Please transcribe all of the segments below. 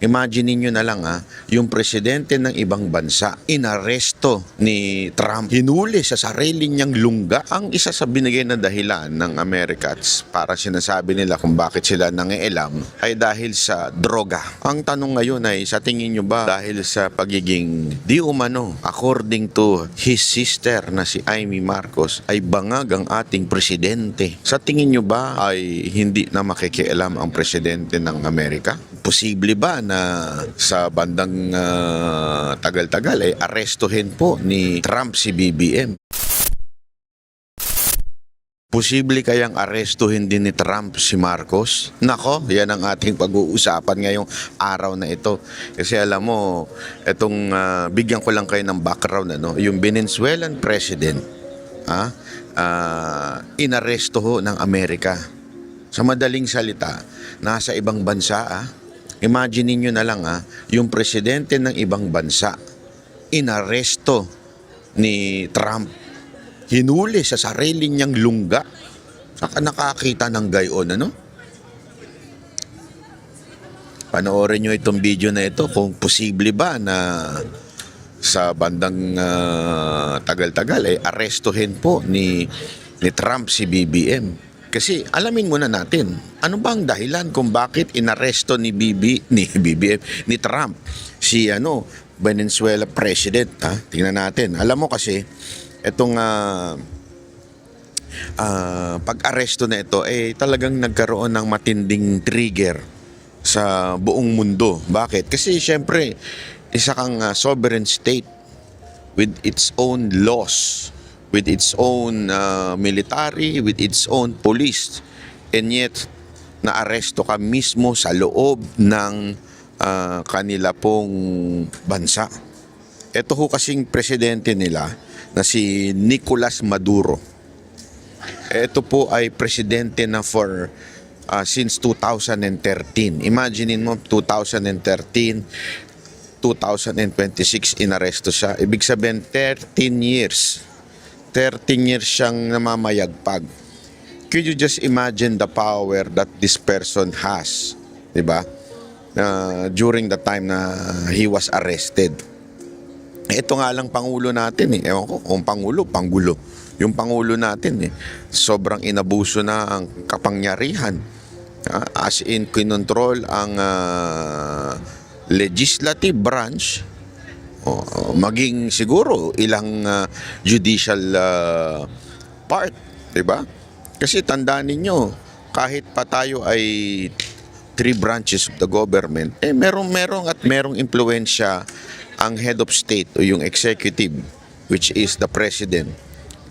Imagine niyo na lang yung presidente ng ibang bansa, inaresto ni Trump, hinuli sa sarili niyang lungga. Ang isa sa binigay na dahilan ng Americans para sinasabi nila kung bakit sila nangialam ay dahil sa droga. Ang tanong ngayon ay sa tingin niyo ba dahil sa pagiging di umano, according to his sister na si Amy Marcos, ay bangag ang ating presidente? Sa tingin niyo ba ay hindi na makikialam ang presidente ng Amerika? Posible ba na sa bandang tagal-tagal ay arestuhin po ni Trump si BBM? Posible kayang arestuhin din ni Trump si Marcos? Nako, yan ang ating pag-uusapan ngayong araw na ito. Kasi alam mo, itong bigyan ko lang kayo ng background, yung Venezuelan president, inaresto ho ng Amerika. Sa madaling salita, nasa ibang bansa, imagine niyo na lang yung presidente ng ibang bansa, inaresto ni Trump, hinuli sa sarili niyang lungga. Saka nakakita ng gayon, Panoorin niyo itong video na ito kung posible ba na sa bandang tagal-tagal ay arestuhin po ni Trump si BBM. Kasi alamin muna natin, ano bang dahilan kung bakit inaresto ni BBM, ni Trump si Venezuela president, Tingnan natin. Alam mo kasi itong pag-aresto na ito talagang nagkaroon ng matinding trigger sa buong mundo. Bakit? Kasi syempre isa kang sovereign state with its own laws, with its own military, with its own police, and yet naaresto ka mismo sa loob ng kanila pong bansa. Ito ho kasing presidente nila na si Nicolas Maduro. Ito po ay presidente na since 2013. Imagine mo, 2013, 2026 inaresto siya. Ibig sabihin 13 years siyang namamayagpag. Could you just imagine the power that this person has, diba? During the time na he was arrested. Ito nga lang Pangulo natin Ewan ko kung Pangulo. Yung Pangulo natin sobrang inabuso na ang kapangyarihan. As in, kinontrol ang legislative branch, maging siguro ilang judicial part, 'di ba? Kasi tandaan ninyo, kahit pa tayo ay three branches of the government, merong impluwensya ang head of state o yung executive, which is the president.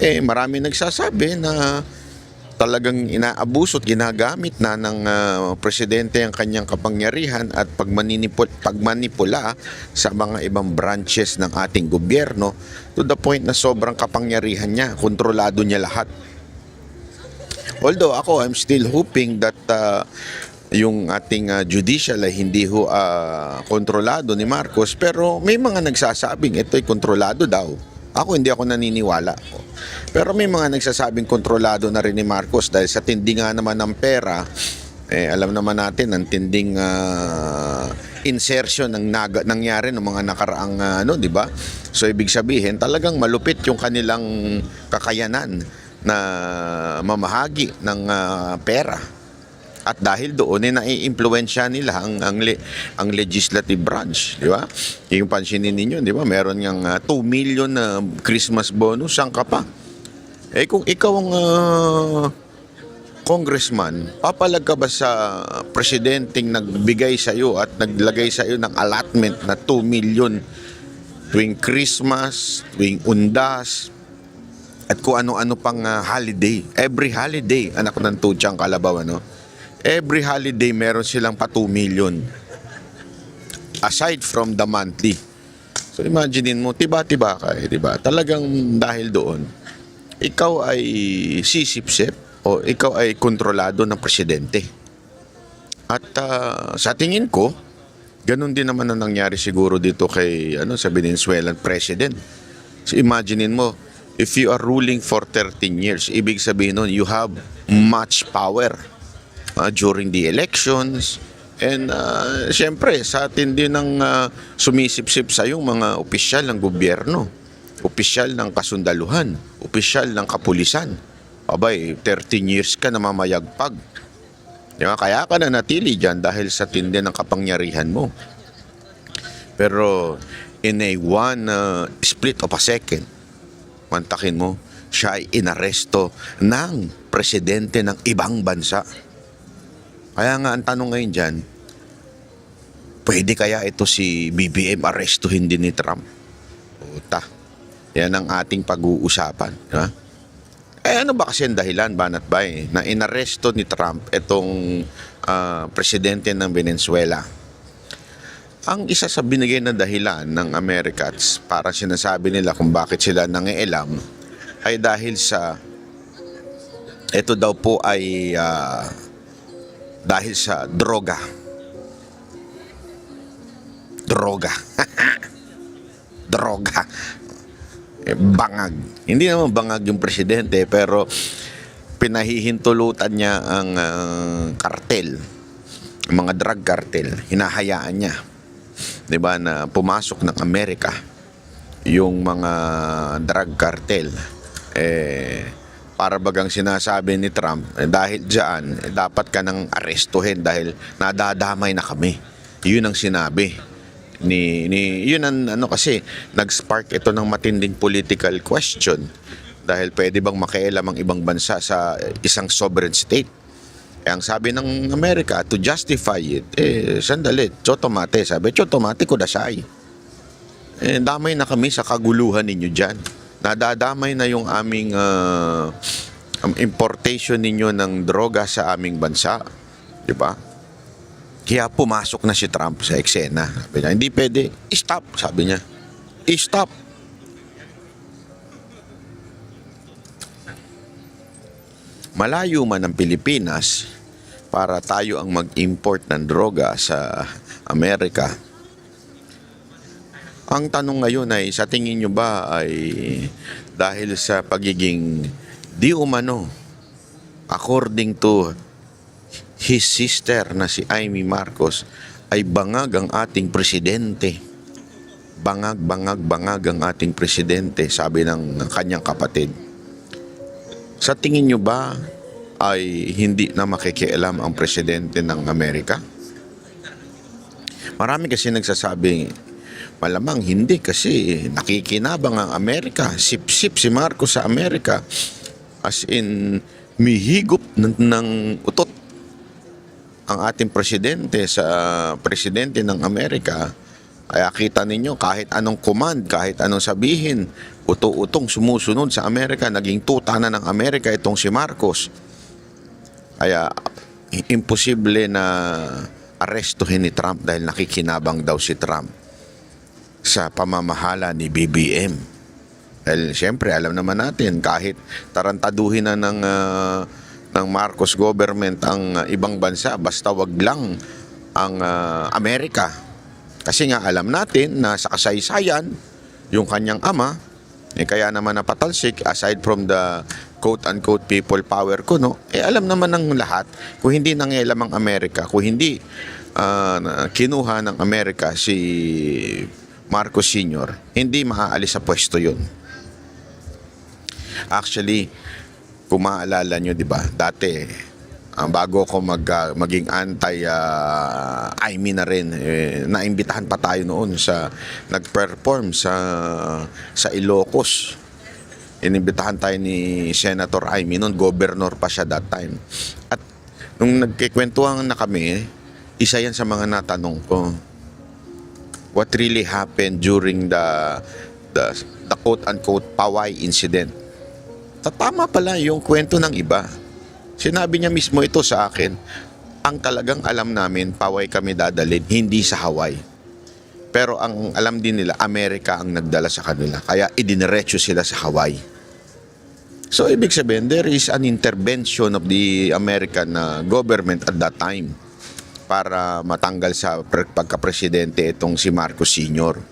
Marami nagsasabi na talagang inaabuso at ginagamit na ng presidente ang kanyang kapangyarihan at pagmanipula sa mga ibang branches ng ating gobyerno to the point na sobrang kapangyarihan niya, kontrolado niya lahat. Although I'm still hoping that yung ating judicial ay hindi kontrolado ni Marcos, pero may mga nagsasabing ito ay kontrolado daw. Hindi ako naniniwala. Pero may mga nagsasabing kontrolado na rin ni Marcos dahil sa tindi nga naman ng pera, alam naman natin ang tinding insertion ng nangyari ng mga nakaraang di ba? So ibig sabihin talagang malupit yung kanilang kakayanan na mamahagi ng pera. At dahil doon naiimpluwensya nila ang legislative branch, di ba? Yung pansinin ninyo, di ba? Meron ngang 2 million na Christmas bonus, saan ka pa? Kung ikaw ang congressman, papalag ka ba sa presidenteng nagbigay sa iyo at naglagay sa iyo ng allotment na 2 million tuwing Christmas, tuwing Undas, at kung ano-ano pang holiday. Every holiday, anak ng tutsang kalabaw, every holiday meron silang pa 2 million aside from the monthly. So imaginein mo, tiba-tiba ka diba? Talagang dahil doon ikaw ay sisipsip o ikaw ay kontrolado ng presidente. At sa tingin ko, ganun din naman ang nangyari siguro dito kay sa Venezuelan president. So imaginein mo, if you are ruling for 13 years, ibig sabihin nun, you have much power during the elections, And siyempre, sa tindi ng sumisip-sip sa yung mga opisyal ng gobyerno, opisyal ng kasundaluhan, opisyal ng kapulisan. Abay, 13 years ka na mamayagpag. Di ba? Kaya ka na natili dyan dahil sa tindi ng kapangyarihan mo. Pero in a split of a second, mantakin mo, siya ay inaresto ng presidente ng ibang bansa. Kaya nga ang tanong ngayon dyan, pwede kaya ito si BBM arestuhin din ni Trump? Puta. Yan ang ating pag-uusapan. Diba? Ano ba kasi ang dahilan, Banat Bay, na inaresto ni Trump itong presidente ng Venezuela? Ang isa sa binigay na dahilan ng Americans, para sinasabi nila kung bakit sila nangialam, ay dahil sa, ito daw po ay dahil sa droga. Droga. Bangag. Hindi naman bangag yung presidente, pero pinahihintulutan niya ang kartel, mga drug cartel. Hinahayaan niya, 'di ba, na pumasok ng Amerika yung mga drug cartel. Para bagang sinasabi ni Trump, dahil diyan dapat ka nang arestuhin dahil nadadamay na kami. Yun ang sinabi yun ang kasi nag-spark ito ng matinding political question, dahil pwede bang makialam ang ibang bansa sa isang sovereign state. Ang sabi ng Amerika, to justify it, sandali, chotomate, sabi, chotomate ko dasay. Damay na kami sa kaguluhan ninyo dyan. Nadadamay na yung aming importation ninyo ng droga sa aming bansa. Diba? Kaya pumasok na si Trump sa eksena. Sabi niya, hindi pwede. I-stop, sabi niya. I-stop. Malayo man ang Pilipinas para tayo ang mag-import ng droga sa Amerika. Ang tanong ngayon ay, sa tingin nyo ba ay dahil sa pagiging di umano, according to his sister na si Amy Marcos, ay bangag ang ating presidente. Bangag ang ating presidente, sabi ng kanyang kapatid. Sa tingin nyo ba ay hindi na makikialam ang presidente ng Amerika? Marami kasi nagsasabi, malamang hindi kasi nakikinabang ang Amerika. Sip-sip si Marcos sa Amerika. As in, mihigop ng utot ang ating presidente sa presidente ng Amerika. Kaya kita ninyo, kahit anong command, kahit anong sabihin, uto-utong sumusunod sa Amerika. Naging tuta na ng Amerika itong si Marcos. Kaya imposible na arestuhin ni Trump dahil nakikinabang daw si Trump sa pamamahala ni BBM. Dahil siyempre alam naman natin, kahit tarantaduhin na ng Marcos government ang ibang bansa, basta wag lang ang Amerika. Kasi nga alam natin na sa kasaysayan, yung kanyang ama, kaya naman napatalsik, aside from the quote-unquote people power ko, no? Alam naman ng lahat, kung hindi nangialam ang Amerika, kung hindi kinuha ng Amerika si Marcos Sr., hindi maaalis sa pwesto yun. Actually, kung maaalala nyo, di ba, dati, bago ako maging anti-IME na rin, naimbitahan pa tayo noon sa nag-perform sa Ilocos. Inimbitahan tayo ni Senator Amy noon, governor pa siya that time. At nung nagkikwentuhan na kami, isa yan sa mga natanong ko. What really happened during the quote-unquote Paway incident? Tama pala yung kwento ng iba. Sinabi niya mismo ito sa akin, ang talagang alam namin, Paway kami dadalhin, hindi sa Hawaii. Pero ang alam din nila, Amerika ang nagdala sa kanila. Kaya idiniretso sila sa Hawaii. So, ibig sabihin, there is an intervention of the American government at that time para matanggal sa pagka-presidente itong si Marcos Sr.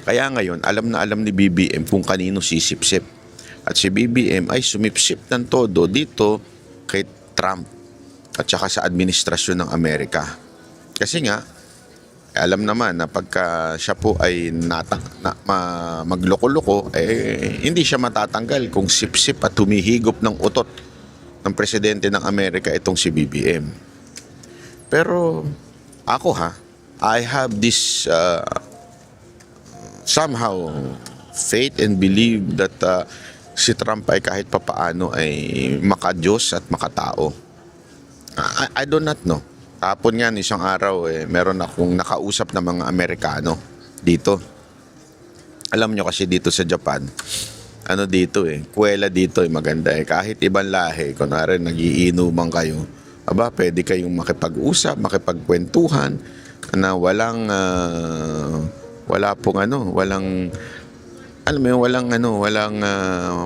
Kaya ngayon, alam na alam ni BBM kung kanino sisipsip. At si BBM ay sumipsip ng todo dito kay Trump. at saka sa administrasyon ng Amerika. Kasi nga, alam naman na pagka siya po ay magloko-loko, hindi siya matatanggal kung sip-sip at humihigop ng utot ng presidente ng Amerika itong si BBM. Pero ako I have this somehow faith and believe that si Trump ay kahit papaano ay makadiyos at makatao. I do not know. Tapon nga isang araw meron akong nakausap na mga Amerikano dito. Alam nyo kasi dito sa Japan, dito kuwela dito maganda kahit ibang lahi, kunwari nagiinuman kayo, pwede kayong makipag-usap, makipagkwentuhan na walang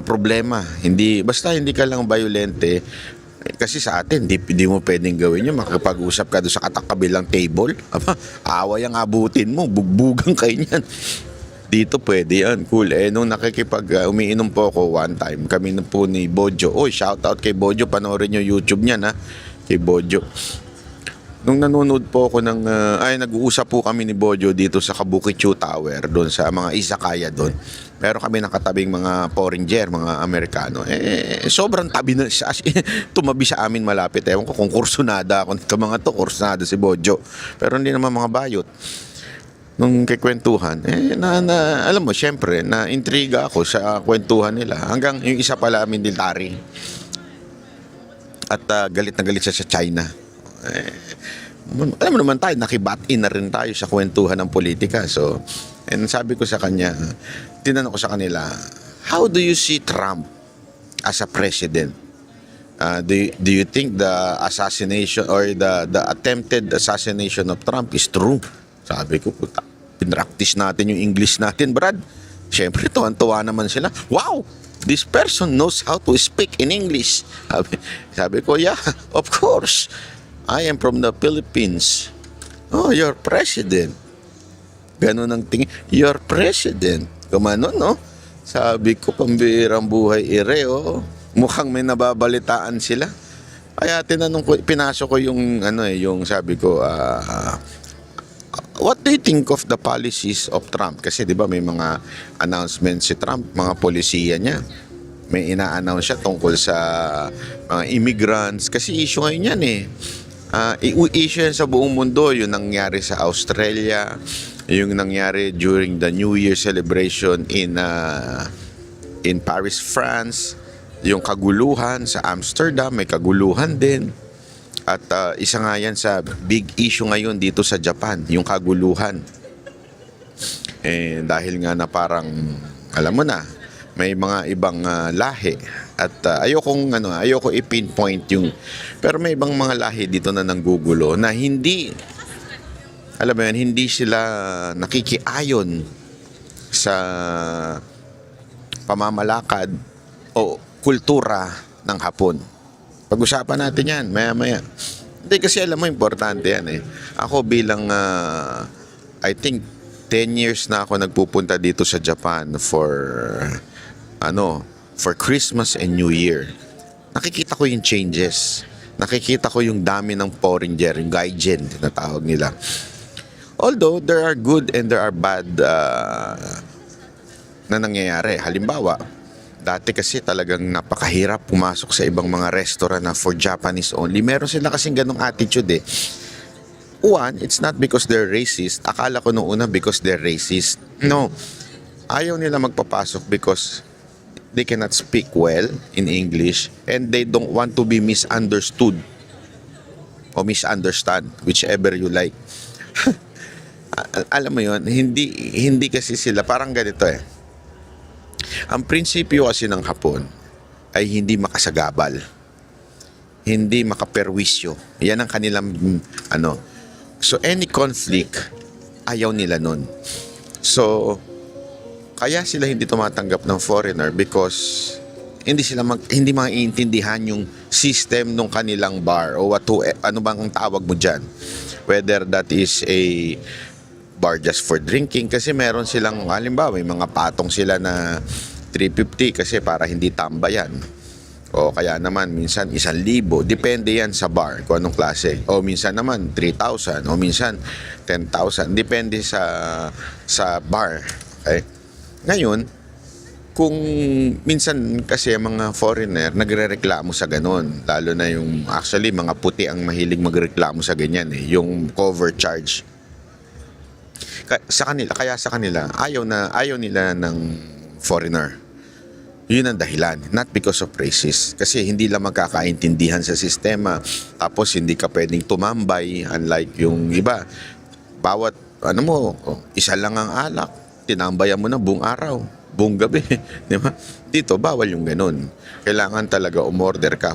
problema. Basta hindi ka lang violente. Kasi sa atin, hindi mo pwedeng gawin yun. Makipag-usap ka doon sa kabilang table. Away ang abutin mo, bugbugang kayo niyan. Dito pwede yan, cool. Nung umiinom po ako one time, kami na po ni Bojo. Shout out kay Bojo, panoorin nyo YouTube niyan kay Bojo. Nung nanonood po ako nag-uusap po kami ni Bojo dito sa Kabukicho Tower, doon sa mga izakaya doon. Meron kami nakatabing mga foreigner, mga Amerikano. Sobrang tabi na siya. Tumabi sa amin malapit. Ewan ko kung kursunada ako. Mga to, kursunada si Bojo. Pero hindi naman mga bayot. Nung kikwentuhan, alam mo, syempre, na-intriga ako sa kwentuhan nila. Hanggang yung isa pala military. At galit na galit siya sa China. Alam mo naman tayo, nakibat-in na rin tayo sa kwentuhan ng politika. So, sabi ko sa kanya, tinanong ko sa kanila, how do you see Trump as a president? Do you think the assassination or the attempted assassination of Trump is true? Sabi ko, puta, pinractice natin yung English natin, Brad. Siyempre, tuwan-tuwa naman sila. Wow! This person knows how to speak in English. Sabi ko, yeah, of course. I am from the Philippines. Oh, you're president. Ganun ang tingin. You're president. Kumano, no? Sabi ko, pambihirang buhay ireo. Mukhang may nababalitaan sila. Kaya tinanong ko, pinasok ko yung, yung sabi ko, what do you think of the policies of Trump? Kasi di ba may mga announcements si Trump, mga polisiya niya. May ina-announce siya tungkol sa mga immigrants. Kasi issue ngayon yan issue yan sa buong mundo. Yung nangyari sa Australia, yung nangyari during the New Year celebration in Paris, France, yung kaguluhan sa Amsterdam, may kaguluhan din. At isa nga yan sa big issue ngayon dito sa Japan, yung kaguluhan. Dahil nga na parang, alam mo na, may mga ibang lahi. At ayoko i-pinpoint yung, pero may ibang mga lahi dito na nanggugulo na hindi, alam mo yan, hindi sila nakikiayon sa pamamalakad o kultura ng Hapon. Pag-usapan natin yan, maya-maya. Hindi kasi alam mo, importante yan Ako bilang, I think, 10 years na ako nagpupunta dito sa Japan for Christmas and New Year. Nakikita ko yung changes. Nakikita ko yung dami ng foreigner, yung gaijin, tinatawag nila. Although, there are good and there are bad na nangyayari. Halimbawa, dati kasi talagang napakahirap pumasok sa ibang mga restaurant na for Japanese only. Meron sila kasing ganong attitude One, it's not because they're racist. Akala ko noong una because they're racist. No. Ayaw nila magpapasok because they cannot speak well in English and they don't want to be misunderstood o misunderstand, whichever you like. Alam mo yun, hindi kasi sila, parang ganito Ang prinsipyo kasi ng Hapon ay hindi makasagabal, hindi makaperwisyo. Yan ang kanilang So any conflict, ayaw nila nun. So kaya sila hindi tumatanggap ng foreigner because hindi maiintindihan yung system ng kanilang bar o ano bang ang tawag mo dyan. Whether that is a bar just for drinking kasi meron silang, halimbawa may mga patong sila na 350 kasi para hindi tambayan. O kaya naman minsan 1,000. Depende yan sa bar kung anong klase. O minsan naman 3,000 o minsan 10,000. Depende sa bar. Okay? Ngayon, kung minsan kasi mga foreigner nagrereklamo sa ganun, lalo na yung actually mga puti ang mahilig magreklamo sa ganyan yung cover charge. Kaya sa kanila ayaw nila ng foreigner. Yun ang dahilan, not because of racist. Kasi hindi lang magkakaintindihan sa sistema. Tapos hindi ka pwedeng tumambay, unlike yung iba. Bawat isa lang ang alak, tinambayan mo na buong araw, buong gabi, di ba? Dito bawal yung ganun. Kailangan talaga umorder ka